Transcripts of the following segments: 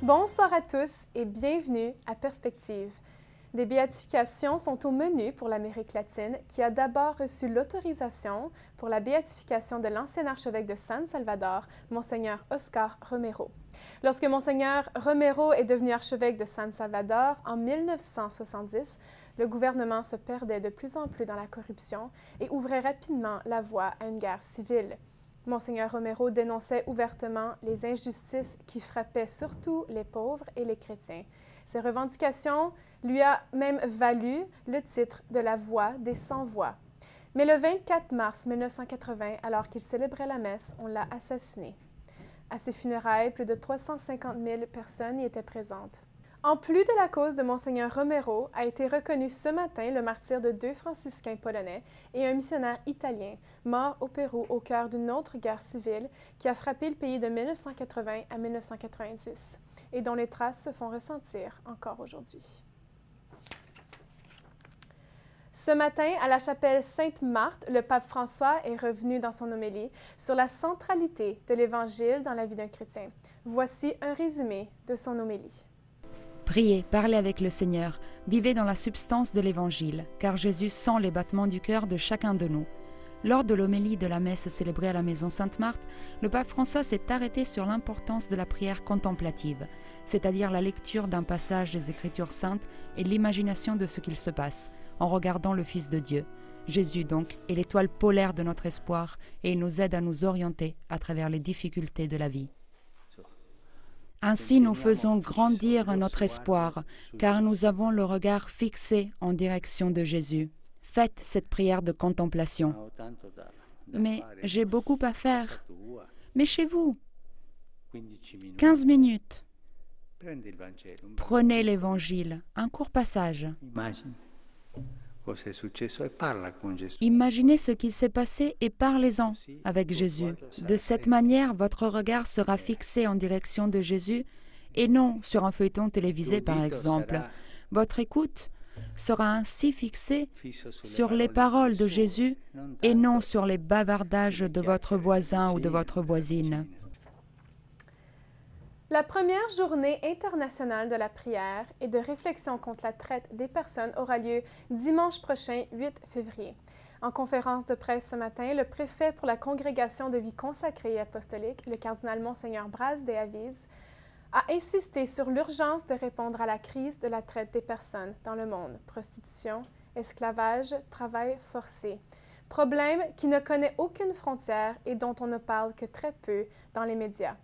Bonsoir à tous et bienvenue à Perspective. Des béatifications sont au menu pour l'Amérique latine qui a d'abord reçu l'autorisation pour la béatification de l'ancien archevêque de San Salvador, Monseigneur Oscar Romero. Lorsque Monseigneur Romero est devenu archevêque de San Salvador en 1970, le gouvernement se perdait de plus en plus dans la corruption et ouvrait rapidement la voie à une guerre civile. Monseigneur Romero dénonçait ouvertement les injustices qui frappaient surtout les pauvres et les chrétiens. Ces revendications lui a même valu le titre de la voix des sans-voix. Mais le 24 mars 1980, alors qu'il célébrait la messe, on l'a assassiné. À ses funérailles, plus de 350 000 personnes y étaient présentes. En plus de la cause de Monseigneur Romero, a été reconnu ce matin le martyre de 2 franciscains polonais et un missionnaire italien, mort au Pérou au cœur d'une autre guerre civile qui a frappé le pays de 1980 à 1990 et dont les traces se font ressentir encore aujourd'hui. Ce matin, à la chapelle Sainte-Marthe, le pape François est revenu dans son homélie sur la centralité de l'Évangile dans la vie d'un chrétien. Voici un résumé de son homélie. Priez, parlez avec le Seigneur, vivez dans la substance de l'Évangile, car Jésus sent les battements du cœur de chacun de nous. Lors de l'homélie de la messe célébrée à la maison Sainte-Marthe, le pape François s'est arrêté sur l'importance de la prière contemplative, c'est-à-dire la lecture d'un passage des Écritures saintes et l'imagination de ce qu'il se passe, en regardant le Fils de Dieu. Jésus, donc, est l'étoile polaire de notre espoir et il nous aide à nous orienter à travers les difficultés de la vie. Ainsi nous faisons grandir notre espoir, car nous avons le regard fixé en direction de Jésus. Faites cette prière de contemplation. Mais j'ai beaucoup à faire. Mais chez vous, 15 minutes. Prenez l'Évangile, un court passage. Imaginez ce qu'il s'est passé et parlez-en avec Jésus. De cette manière, votre regard sera fixé en direction de Jésus et non sur un feuilleton télévisé, par exemple. Votre écoute sera ainsi fixée sur les paroles de Jésus et non sur les bavardages de votre voisin ou de votre voisine. La première journée internationale de la prière et de réflexion contre la traite des personnes aura lieu dimanche prochain, 8 février. En conférence de presse ce matin, le préfet pour la Congrégation de vie consacrée et apostolique, le cardinal Monseigneur Braz de Aviz, a insisté sur l'urgence de répondre à la crise de la traite des personnes dans le monde, prostitution, esclavage, travail forcé. Problème qui ne connaît aucune frontière et dont on ne parle que très peu dans les médias.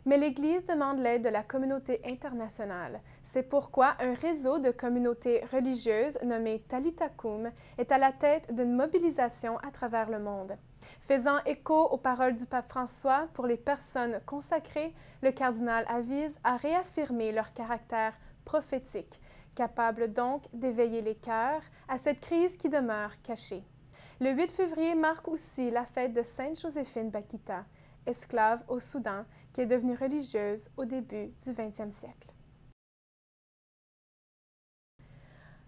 Mais l'Église demande l'aide de la communauté internationale. C'est pourquoi un réseau de communautés religieuses nommé Talitha Koum est à la tête d'une mobilisation à travers le monde. Faisant écho aux paroles du pape François pour les personnes consacrées, le cardinal Aviz a réaffirmé leur caractère prophétique, capable donc d'éveiller les cœurs à cette crise qui demeure cachée. Le 8 février marque aussi la fête de Sainte Joséphine Bakhita, esclave au Soudan, qui est devenue religieuse au début du 20e siècle.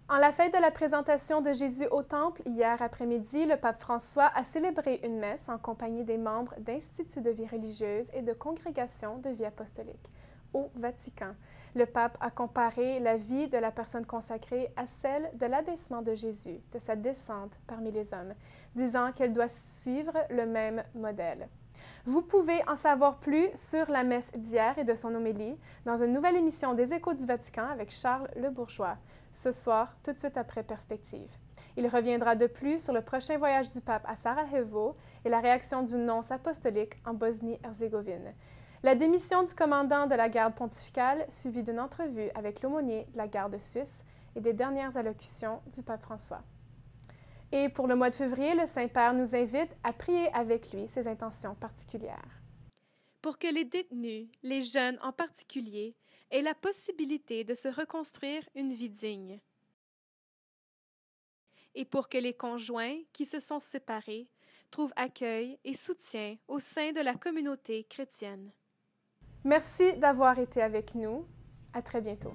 En la fête de la présentation de Jésus au Temple, hier après-midi, le pape François a célébré une messe en compagnie des membres d'instituts de vie religieuse et de congrégations de vie apostolique au Vatican. Le pape a comparé la vie de la personne consacrée à celle de l'abaissement de Jésus, de sa descente parmi les hommes, disant qu'elle doit suivre le même modèle. Vous pouvez en savoir plus sur la messe d'hier et de son homélie dans une nouvelle émission des Échos du Vatican avec Charles Le Bourgeois, ce soir, tout de suite après Perspective. Il reviendra de plus sur le prochain voyage du pape à Sarajevo et la réaction du nonce apostolique en Bosnie-Herzégovine. La démission du commandant de la garde pontificale, suivie d'une entrevue avec l'aumônier de la garde suisse et des dernières allocutions du pape François. Et pour le mois de février, le Saint-Père nous invite à prier avec lui ses intentions particulières. Pour que les détenus, les jeunes en particulier, aient la possibilité de se reconstruire une vie digne. Et pour que les conjoints qui se sont séparés trouvent accueil et soutien au sein de la communauté chrétienne. Merci d'avoir été avec nous. À très bientôt.